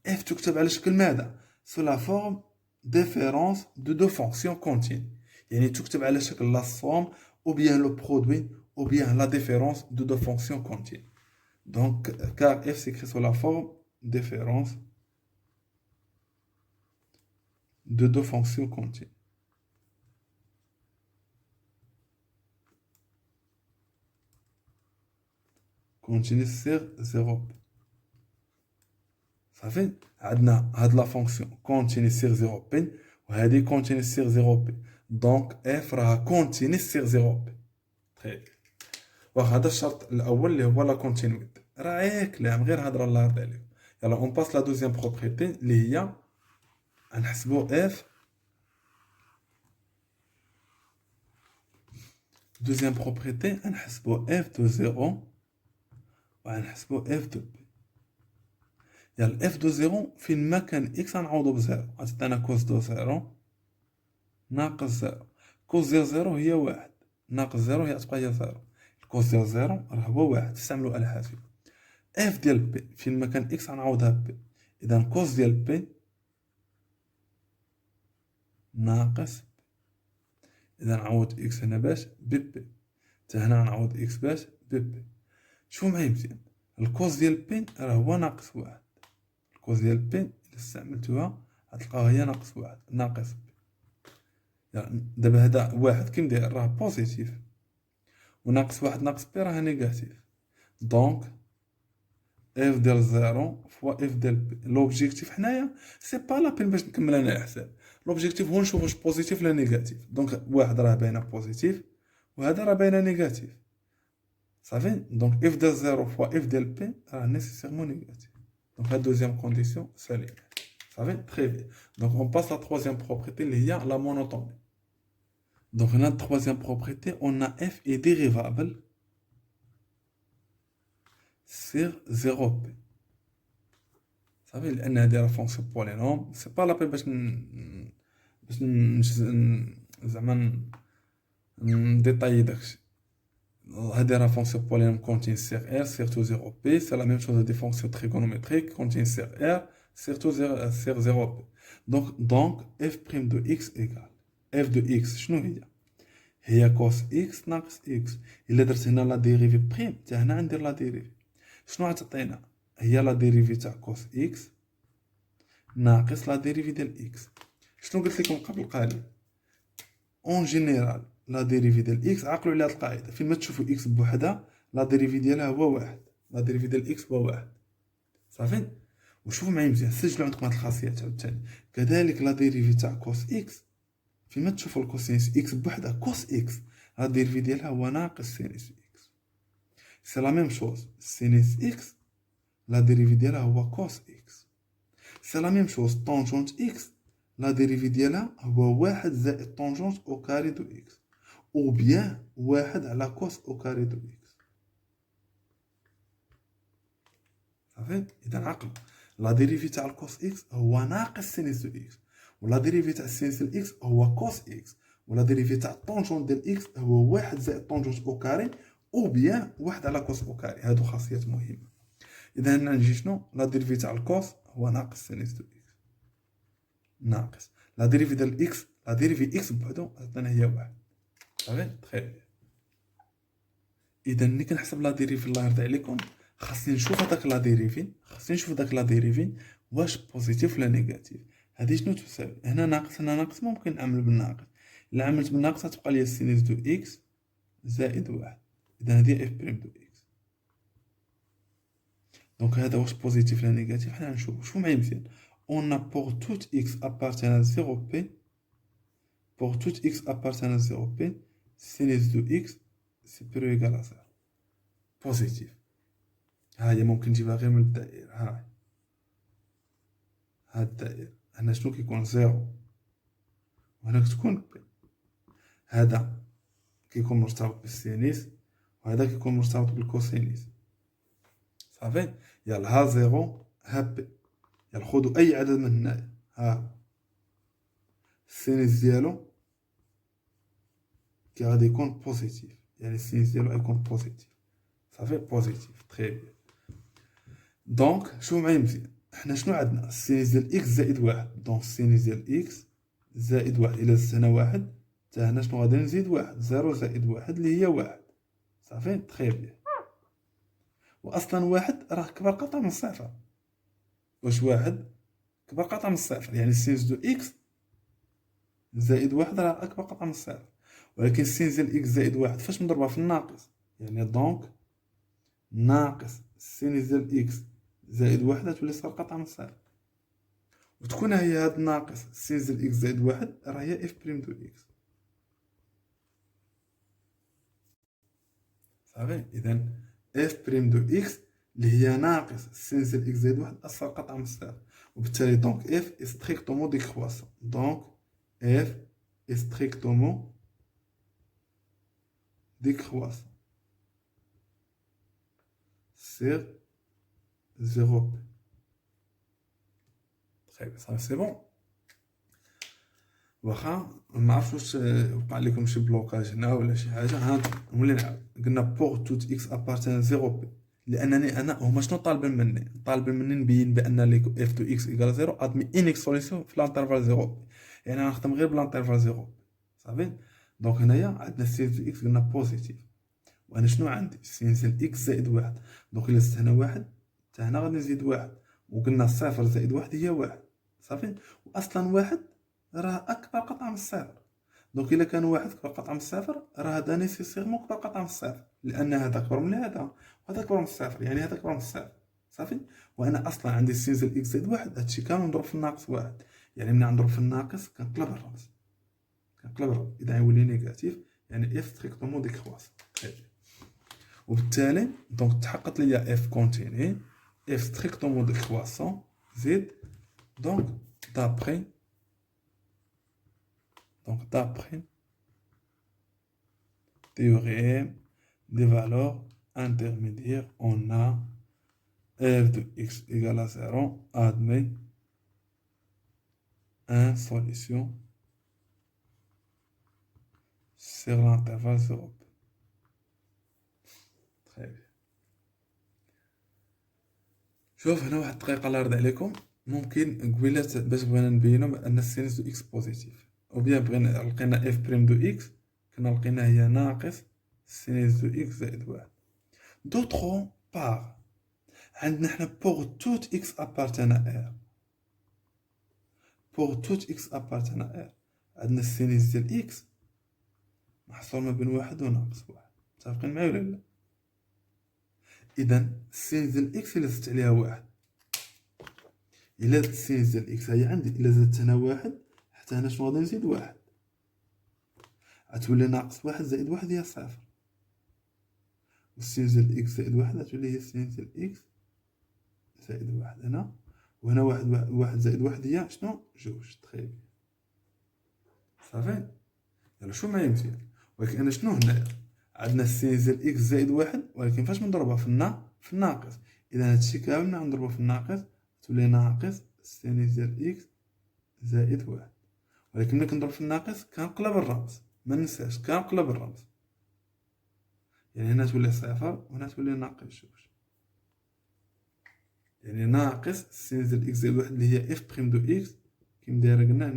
f تكتب على شكل ماذا sous la forme différence de deux fonctions continues يعني تكتب على شكل la somme ou bien le produit ou bien la différence de deux fonctions continues donc car f s'écrit sous la forme différence de deux fonctions continues continue sur 0 صافي عندنا هاد لا فونكسيون كونتيني سير 0 بي وهذه كونتيني سير 0 بي دونك اف راها كونتيني سير 0 بي تري وهذا الشرط الاول اللي هو لا كونتينيتي راه كلام غير هضره الله يرضي عليكم. يلا اون باس لا دوزيام بروبريتي اللي هي غنحسبوا اف دوزيام بروبريتي غنحسبوا اف دو 0 وغنحسبوا اف دو بي. يلا اف دو 0 فين ما كان اكس غنعوضو بزيرو غتعطينا كوس دو 0 ناقص 0 كوس ديال 0 هي واحد ناقص 0 هي تبقى هي 0 الكوس ديال 0 راه هو واحد استعملوا آلة حاسبة. اف ديال بي فين ما كان اكس غنعوضها بي اذا كوس ديال بي ناقص بي. اذا نعوض اكس هنا باش بي حتى هنا غنعوض اكس باش بي شوفوا معايا مزيان الكوس ديال بي راه هو ناقص واحد الكوس ديال بي الا استعملتوها غتلقاها هي ناقص واحد ناقص بي. دابا هذا واحد كي ندير راه بوزيتيف وناقص واحد ناقص بي راه نيجاتيف دونك اف ديال 0 فوا اف ديال بي لوبجيكتيف حنايا سي با لا بين باش نكمل انا الحساب لوبجيكتيف هو نشوف واش بوزيتيف ولا نيجاتيف دونك واحد راه باينه بوزيتيف وهذا راه باينه نيجاتيف صافي دونك اف ديال 0 فوا اف ديال بي راه نيسيسيرمون نيجاتيف دونك هاد دوزيام كونديسيون سالية صافي تري بيان دونك اون باس لا تروازيام بروبريتي اللي هي لا مونوتوني دونك هنا troisième propriété on a f est dérivable sur 0p صافي لان هذه راه فونكسيون بولينوم سي با لا بين باش باش زعما نديطايي داكشي. هادي راه فونكسيون بولينوم كونتين سيغ ار سيغ تو زيرو بي، سي لا ميم شوز هادي فونكسيون تريغونوميتريك كونتين سيغ ار سيغ زيرو بي. دونك اف بريم دو اكس ايكال اف دو اكس شنو هي؟ هي كوس اكس ناقص اكس. الا درت هنا لا ديريفي بريم حتى هنا غندير لا ديريفي. شنو غتعطينا؟ هي لا ديريفي تاع كوس اكس ناقص لا ديريفي ديال اكس. شنو قلت لكم قبل قليل؟ اون جينيرال لا ديريفي ديال اكس، عقلوا على هاد القاعده، فين ما تشوفوا اكس بوحدها لا ديريفي ديالها هو واحد، لا ديريفي ديال اكس هو واحد. صافي. وشوفوا معايا مزيان، سجلوا عندكم هاد الخاصيه عاوتاني. كذلك لا ديريفي تاع كوس اكس، فين ما تشوفوا الكوسينس اكس بوحدها كوس اكس، لا ديريفي ديالها هو ناقص سينيس اكس. سي لا ميم شوز سينيس اكس لا ديريفي ديالها هو كوس اكس. سي لا ميم شوز طونجونت اكس لا ديريفي ديالها هو واحد زائد طونجونت او كاري دو اكس، او بيان واحد على كوس او كاري دو اكس. صافي. اذا عقل لا ديريفي تاع الكوس اكس هو ناقص سينيس دو اكس، ولا ديريفي تاع سينيس اكس هو كوس اكس، ولا ديريفي تاع طونجونت ديال اكس هو واحد زائد طونجونت او كاري، او بيان واحد على كوس او كاري. هادو خاصيات مهمه. اذا هنا نجي شنو؟ لا ديريفي تاع الكوس هو ناقص سينيس دو اكس ناقص لا ديريفي ديال اكس، لا ديريفي اكس بوحدو عطينا هي واحد. صافي. تخي بيان. اذا ملي كنحسب لا ديريفي الله يرضي عليكم خاصني نشوف هذاك لا ديريفي، واش بوزيتيف ولا نيجاتيف. هذه شنو تساوي؟ هنا ناقص هنا ناقص، ممكن نعمل بالناقص. الا عملت بالناقص تبقى لي سينيس دو اكس زائد واحد. اذا هذه اف بريم دو اكس. دونك هذا واش بوزيتيف ولا نيجاتيف حنا نشوف. شوفوا معايا مزيان. اون ا بور توت اكس ابارتين à 0 بي، pour tout x appartenant à 0 p, sinus de x supérieur ou égal à 0. بوزيتيف. ها هي ممكن نجيبها غير من الدائرة. ها الدائرة هنا شنو كيكون زيرو، وهنا كتكون بي. هذا كيكون مرتبط بالسينيس، وهذا كيكون مرتبط بالكوسينيس. صافي. يلا ها زيرو ها بي. يلا خذوا أي عدد من هنايا. ها السينيس ديالو كي غادي يكون بوزيتيف، يعني السينيس ديالو غيكون بوزيتيف. صافي. بوزيتيف. تري بيان. دونك شوف معايا مزيان، حنا شنو عندنا؟ السينيس ديال اكس زائد واحد. دونك السينيس ديال اكس زائد واحد، الا زدت هنا واحد حتى هنا شنو غادي نزيد واحد، زيرو زائد واحد اللي هي واحد. صافي. تخي بيان. واصلا واحد راه كبر قطع من الصفر. واش واحد كبر قطع من الصفر، يعني السينيس دو اكس زائد واحد راه اكبر قطع من الصفر. ولكن السينيس ديال اكس زائد واحد فاش نضربها في الناقص، يعني دونك ناقص السينيس ديال اكس زائد واحد تولي صار قطع من الصفر. وتكون هي هاد الناقص سينس ديال اكس زائد واحد راه هي اف بريم دو اكس. صافي. اذا اف بريم دو اكس اللي هي ناقص سينس ديال اكس زائد واحد اصلا قطع من الصفر، وبالتالي دونك اف ستريكتومون ديكرواسون. دونك اف ستريكتومون ديكرواسون سير زيرو بي. تخي بيان. صافي سي بون. واخا ما عرفتش واش وقع لكم شي بلوكاج هنا ولا شي حاجه. ها نولي نعاود. قلنا بور توت اكس ابارتان 0 بي، لانني انا هما شنو طالبين مني نبين بان ليكو اف دو اكس ايكال 0 ادمي انيك سوليسيون في لانترفال 0 بي، يعني انا نخدم غير بلانترفال 0 بي. صافي. دونك هنايا عندنا سينس دو اكس قلنا بوزيتيف، وانا شنو عندي؟ سينس ديال اكس زائد واحد. دونك الا زدت هنا واحد حتى هنا غادي نزيد واحد، وقلنا صفر زائد واحد هي واحد. صافي. واصلا واحد راه اكبر قطعه من الصفر. دونك الا كان واحد كبر قطعه من الصفر راه هذا نيسيسيرمون كبر قطعه من الصفر، لان هذا اكبر من هذا وهذا اكبر من الصفر، يعني هذا اكبر من الصفر. صافي. وانا اصلا عندي سينس ديال اكس زائد واحد هادشي كامل نضرب في الناقص واحد، يعني ملي نضرب في الناقص كنقلب الرمز، اذا يولي نيجاتيف، يعني اف ستريكتومون ديكرواسون. وبالتالي دونك تحققت ليا اف كونتيني اف ستريكتومون ديكرواسون زيد دونك d'après théorème des valeurs intermédiaires, on a f de x égale à 0 admet une solution sur l'intervalle 0 بي. très bien. شوف هنا واحد الطريقة الله يرضي عليكم، ممكن قبيلات باش بغينا نبينو أن السينوس دو إكس بوزيتيف، أو بيان بغينا لقينا إف بريم دو إكس كنا لقيناها هي ناقص سينوس دو إكس زائد واحد. دوطخ بار عندنا حنا بوغ توت إكس أبارتان إر، بوغ توت إكس أبارتان إر عندنا السينوس ديال إكس محصور ما بين واحد وناقص واحد، متفقين معايا ولا لا؟ إذا السينوس ديال إكس إلا زدت عليها واحد، إلا السينوس ديال إكس هي عندي، إلا زدت هنا واحد حتى هنا شنو غادي نزيد واحد، غتولي ناقص واحد زائد واحد هي صفر، والسينوس ديال إكس زائد واحد غتولي هي السينوس ديال إكس زائد واحد هنا، وهنا واحد زائد واحد هي شنو؟ جوج. تخي بيان صافي. يلا شوف معايا مزيان، ولكن أنا شنو هنايا عندنا السينوس ديال إكس زائد واحد، ولكن فاش نضربها في الناقص، إذا هادشي كامل نضربو في الناقص تولي ناقص السينوس ديال إكس زائد واحد، ولكن ملي كنضرب في الناقص كنقلب الرمز، ما ننساش كنقلب الرمز، يعني هنا تولي صفر وهنا تولي ناقص جوج، يعني ناقص السينوس ديال إكس زائد واحد اللي هي إف بريم دو إكس كيما دايرة قلنا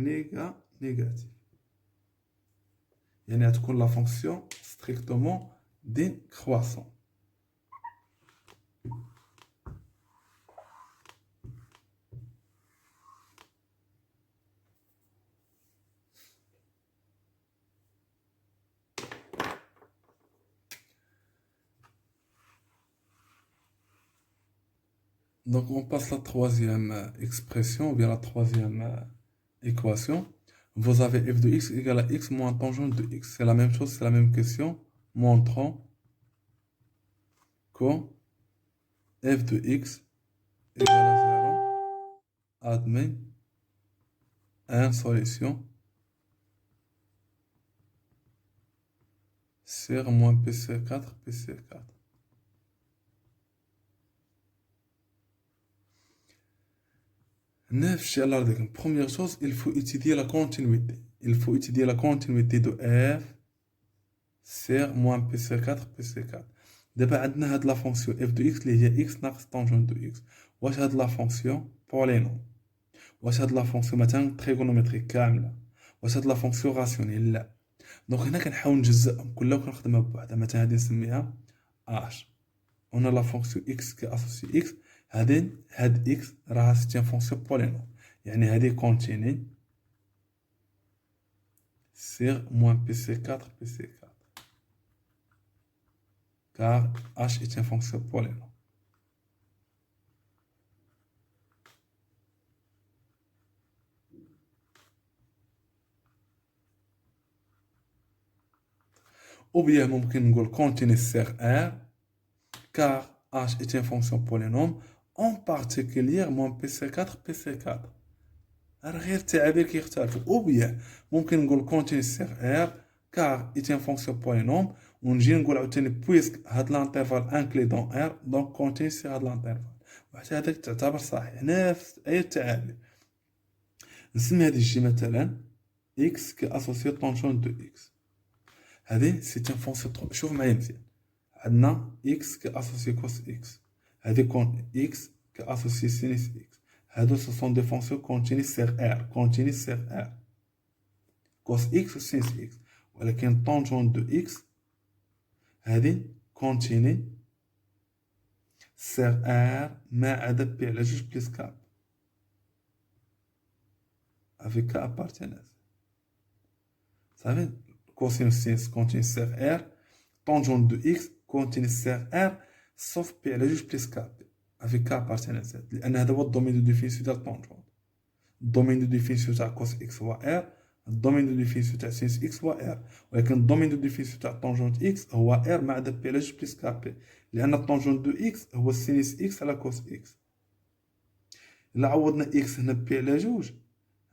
نيجاتيف، يعني غتكون لا فونكسيون ستريكتومون ديكرواسون. Donc on passe la troisième expression, ou bien la troisième équation. Vous avez f de x égale à x moins tangente de x. C'est la même chose, c'est la même question, montrant que f de x égale à 0 admet une solution sur moins PC4, PC4. Première chose, il faut étudier la continuité. Il faut étudier la continuité de f sur moins PC4, PC4. دابا عندنا هاد لا فونكسيون f de x اللي هي x ناقص طونجون دو x. واش هاد لا فونكسيون بولينوم؟ واش هاد لا فونكسيون مثلا تريغونومتريك كامله؟ واش هاد لا فونكسيون راسيونيل؟ لا. دونك هنا كنحاول نجزئهم كلها وكنخدمها بوحدها، مثلا هادي نسميها h. هنا لا فونكسيون x كي اسوسي x، هاد x راها سيتي فونكسيون بولينوم، يعني هادي كونتيني sur moins PC4, PC4. Car h est une fonction polynôme. Ou bien ممكن نقول continue sur R, car h est une fonction polynôme, en particulier moins PC4, PC4. غير التعابير كيختلفوا. ou bien ممكن نقول continue sur R, car est une fonction polynôme، ونجي نقول عاوتاني puisque هاد الانترفال انكلي دون R donc continue sur هاد الانترفال، وحتى هذاك تعتبر صحيح نفس اي التعابير. نسمي هذه الجي مثلا x كي اسوسي طونجون دو x. هذه سي ان فونكسيون، شوف معايا مزيان، عندنا x كي اسوسي كوس x، هذه كون x كي اسوسي سينيس x، هادو سو سون دي فونكسيون كونتيني سيغ r، كونتيني سيغ r كوس x و سينيس x، ولكن طونجون دو x هذه كونتيني سيغ r ما عدا بي على جوج بليس كاب avec k appartenance. صافي. كوسينوس سينس كونتيني سيغ r، طونجون دو x كونتيني سيغ r سوف بي على جوج بليس كاب avec k appartenance، لأن هذا هو الدومين دو ديفينيسيون تاع الطونجون. الدومين دو ديفينيسيون تاع كوس x هو r، الدومين دو ديفينيسيون تاع سينس x هو r، ولكن الدومين دو ديفينيسيون تاع طونجون x هو r ما عدا بي على جوج بليس كاب، لأن الطونجون دو x هو سينس x على كوس x. إلا عوضنا x هنا بي على جوج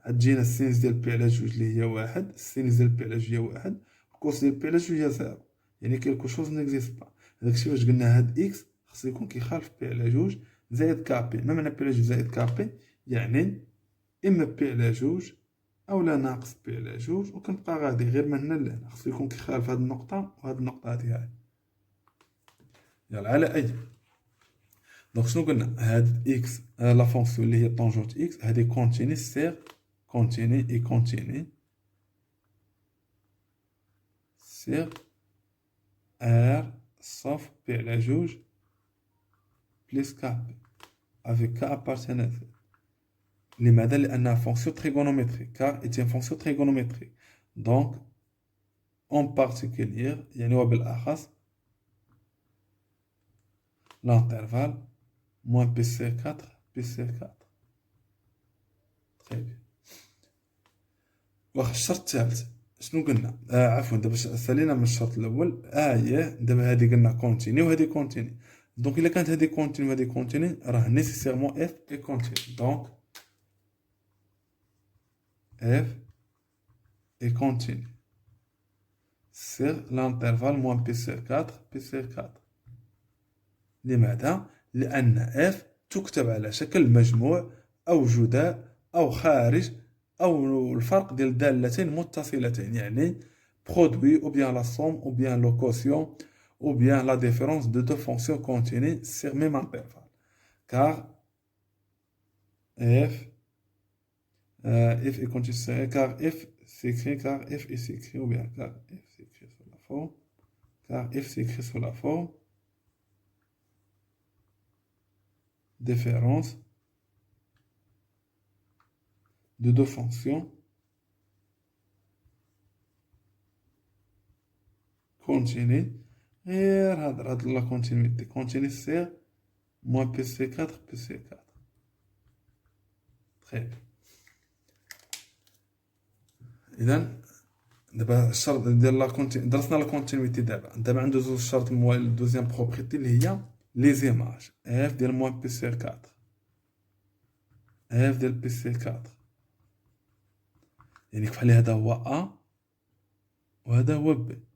غتجينا السينس ديال بي على جوج اللي هي واحد، السينس ديال بي على جوج هي واحد، الكوس ديال بي على جوج هي زيرو، يعني كيلكو شوز نيكزيست با. هداكشي فاش قلنا هاد اكس خصو يكون كيخالف بي على جوج زائد كابي. ما معنى بي على جوج زائد كابي؟ يعني اما بي على جوج اولا ناقص بي على جوج، وكنبقى غادي غير من هنا لهنا، خصو يكون كيخالف هاد النقطة وهاد النقطة هادي. يلا على اي. دونك شنو قلنا؟ هاد اكس لا فونكسيون اللي هي طونجونت اكس هادي كونتيني سير كونتيني اي كونتيني سير ار صوف بي على جوج بليس كاب افيك كا ابارتينات. لماذا؟ لأنها فونكسيون تريغونومتريك، كار est une fonction trigonométrique. donc en particulier يعني وبالأخص l'intervalle moins PC4 PC4. très bien. واخا الشرط الثالث شنو قلنا؟ عفوا دابا سالينا من الشرط الاول. ياه دابا هادي قلنا كونتيني وهادي كونتيني. دونك الا كانت هادي كونتيني وهادي كونتيني راه نيسيسيرمون اف اي كونتيني. دونك اف اي كونتيني sur l'intervalle moins PC4 PC4. لماذا؟ لأن اف تكتب على شكل مجموع أو جداء أو خارج أو الفرق ديال دالتين متصلتين، يعني produit ou bien la somme ou bien le quotient ou bien la différence de deux fonctions continues sur même intervalle. car f est continu, car f s'écrit ou bien car f s'écrit sous la forme différence de deux fonctions continues. غير هاد لا كونتينيتي كونتيني سي موان بي سي 4 بي سي 4. تخيل. اذا دابا الشرط ديال لا كونتينيتي درسنا لا كونتينيتي. دابا عنده زوج شرط موال دوزيام بروبريتي اللي هي لي زيماج اف ديال موان بي سي 4 اف ديال بي سي 4. يعني بحال هذا هو ا وهذا هو بي.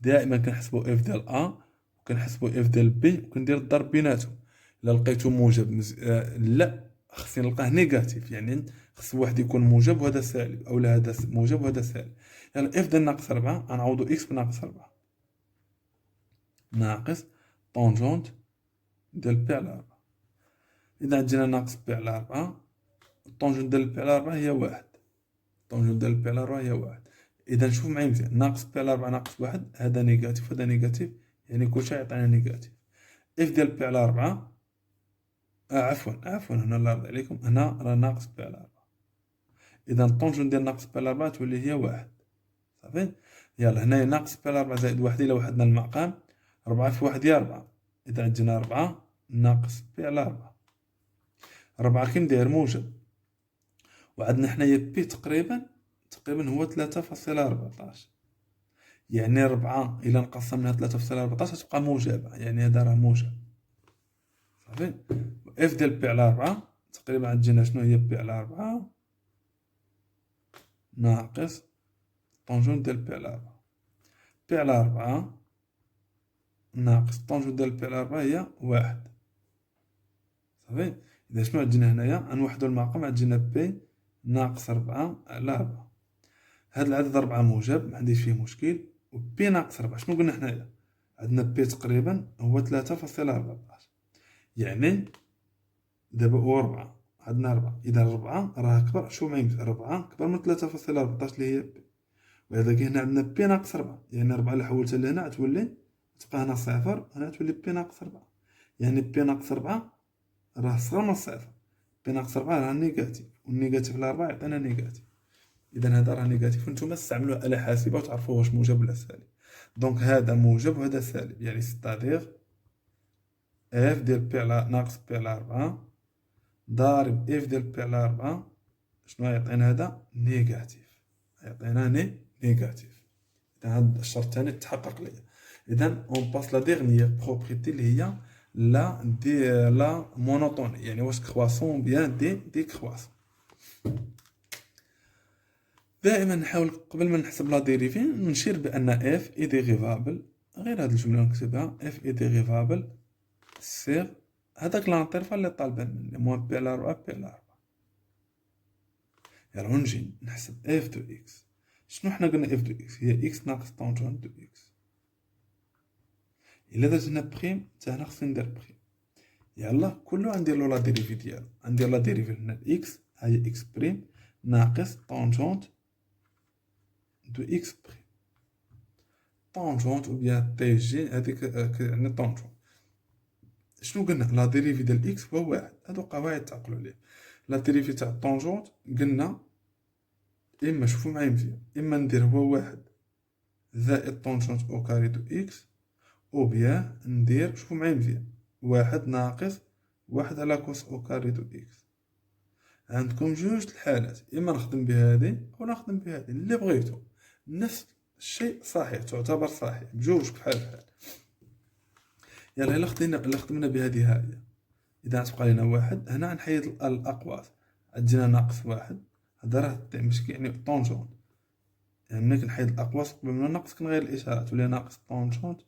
دائما كنحسبوا اف ديال ا وكنحسبوا اف ديال بي وكندير الضرب بيناتهم. الا لقيتو موجب لا خصني نلقاه نيجاتيف، يعني خص واحد يكون موجب وهذا سالب، او لا هذا موجب وهذا سالب. يعني اف ديال ناقص 4 غنعوضو اكس بناقص 4 ناقص طونجونت ديال بي على 4. اذا عندنا ناقص بي على 4 الطونجونت ديال بي على 4 هي واحد. الطونجونت ديال بي على 4 هي واحد. اذا شوف معايا مزيان، ناقص بي على 4 ناقص واحد هذا نيجاتيف وهذا نيجاتيف، يعني كلشي يعطينا نيجاتيف. اف ديال بي على 4 عفوا هنا الله يرضي عليكم، هنا راه ناقص بي على 4. اذا الطونجون ديال ناقص بي على 4 تولي هي واحد. صافي. يلا هنايا ناقص بي على 4 زائد واحد. الا وحدنا المقام 4 في واحد هي 4. اذا عندنا 4 ناقص بي على 4. 4 كي ندير موجب، وعندنا حنايا بي تقريبا هو 3.14. يعني 4 الا نقسم منها 3.14 تبقى موجبه، يعني هذا راه موجب. صافي. اف ديال بي على 4 تقريبا عندنا شنو هي بي على 4 ناقص طونجون ديال بي على 4. بي على 4 ناقص طونجون ديال بي على 4 هي واحد. صافي. اذا شنو عندنا هنايا غنوحدو المقام، عندنا بي ناقص 4 على 4. هاد العدد 4 موجب ما عنديش فيه مشكل، و بي ناقص 4 شنو قلنا حنايا؟ عندنا بي تقريبا هو 3.14. يعني دابا هو 4 عندنا 4. اذا 4 راه كبر، شوف معايا 4 كبر من 3.14 اللي هي بي. وهذا هنا عندنا بي ناقص 4، يعني 4 اللي حولتها لهنا تولي تبقى هنا صفر، هنا تولي بي ناقص 4. يعني بي ناقص 4 راه صغر من الصفر. بي ناقص 4 راه نيجاتيف، والنيجاتيف على 4 يعطينا نيجاتيف. اذا هذا راه نيجاتيف، وانتم استعملوا آلة حاسبة وتعرفوا واش موجب ولا سالب. دونك هذا موجب وهذا سالب، يعني ستادير اف ديال بي على ناقص بي على 4 ضارب اف ديال بي على 4 شنو يعطينا؟ هذا نيجاتيف، يعطينا نيجاتيف. اذا هذا الشرط الثاني تحقق لي. اذا اون باس لا ديرنيير بروبريتي اللي هي لا مونوتوني، يعني واش كرواسون بيان دي كرواسون. دائما نحاول قبل ما نحسب لا ديريفين نشير بان اف اي ديريفابل، غير هاد الجمله نكتبها، اف اي ديريفابل سير هذاك لانترفال اللي طالبان مني موان بي على 4 بي على 4. يلا نجي نحسب اف دو اكس. شنو حنا قلنا اف دو اكس هي اكس ناقص طونجونت دو اكس. الا درت هنا بريم حتى هنا خصني ندير بريم. يلا كله غنديرلو لا ديريفي ديالو. غندير لا ديريفي هنا اكس ها هي اكس بريم ناقص طونجونت دو اكس بريم. طونجونت او بيان تي جي هذيك يعني طونجونت. شنو قلنا لا ديريفي ديال اكس هو واحد. هادو قواعد تعقلوا عليه. لا ديريفي تاع طونجونت قلنا اما شوفوا معايا مزيان اما ندير هو واحد زائد طونجونت او كاري دو اكس او بيان ندير شوفوا معايا مزيان واحد ناقص واحد على كوس او كاري دو اكس. عندكم جوج الحالات اما نخدم بهذه او نخدم بهذه اللي بغيتو. نفس الشيء صحيح تعتبر صحيح بجوج بحال بحال. يلا الا خدمنا بهذه هاهي اذا تبقى لنا واحد هنا غنحيد الاقواس عندنا ناقص واحد هذا راه مش يعني طونجونت يعني ملي كنحيد الاقواس قبل من الناقص كنغير الاشاره تولي ناقص طونجونت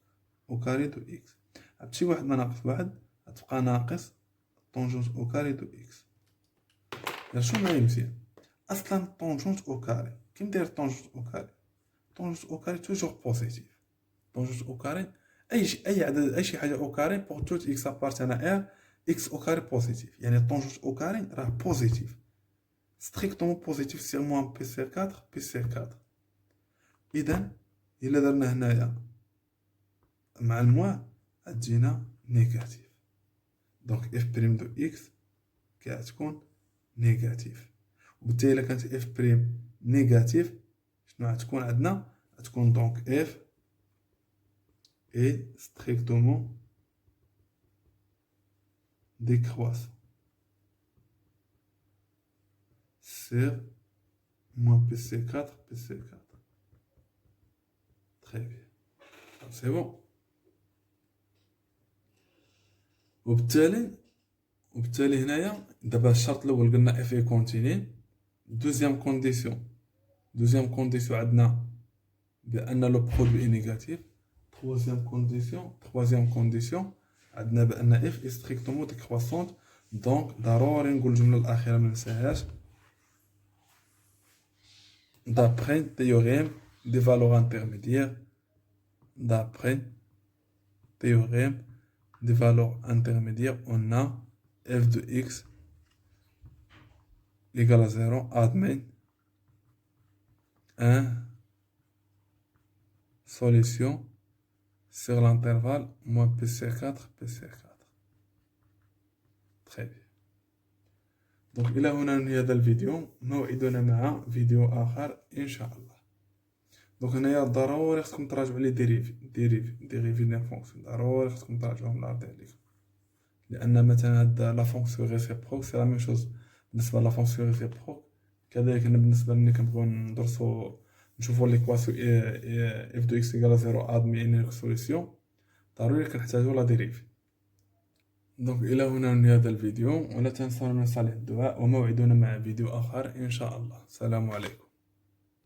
او كاري دو اكس. عاد شي واحد ما ناقص واحد غتبقى ناقص طونجونت او كاري دو اكس. يلا شنو معايا مزيان اصلا طونجونت او كاري كي ندير طونجونت او كاري طونجونت او كاري توجور بوزيتيف. طونجونت او كاري اي عدد اي شي حاجه او كاري بور توت اكس ابارتان ار اكس او كاري بوزيتيف يعني طونجونت او كاري راه بوزيتيف ستريكتومون بوزيتيف سير موان بي سير 4 بي سير 4. اذا الا درنا هنايا مع الموان غتجينا نيجاتيف. دونك اف بريم دو اكس كتكون نيجاتيف. وبالتالي الا كانت اف بريم نيجاتيف شنو غتكون عندنا غتكون دونك اف اي ستريكتومون décroissant sur moins PC4, PC4. Très bien. C'est bon. وبالتالي هنايا دابا الشرط الاول قلنا اف اي كونتيني. دوزيام كونديسيون عندنا بان لو برودوي اي نيجاتيف. troisième condition عندنا بان اف اي ستريكتومون ديكروسونت. دونك ضروري نقول الجمله الاخيره ما ننساهاش d'après théorème des valeurs intermédiaires. D'après théorème des valeurs intermédiaires on a f de x égale à 0 admet un solution sur l'intervalle moins PC4 PC4. Très bien. Donc إلى هنا ننهي هذا الفيديو. موعدنا مع فيديو آخر إن شاء الله. دونك هنايا ضروري خصكم تراجعوا لي ديريفي ديال فونكسيون ضروري خصكم تراجعوهم العرض عليكم لأن مثلا هاد لا فونكسيون ريسيبروك سي لا ميم شوز بالنسبة لا فونكسيون ريسيبروك. كذلك بالنسبة ملي كنبغيو ندرسو نشوفو ليكواسيون اف دو اكس إيكال زيرو ادمي ان سوليسيون ضروري كنحتاجو لا ديريفي. دونك إلى هنا ننهي هذا الفيديو ولا تنسوا من صالح الدعاء وموعدنا مع فيديو آخر إن شاء الله. السلام عليكم.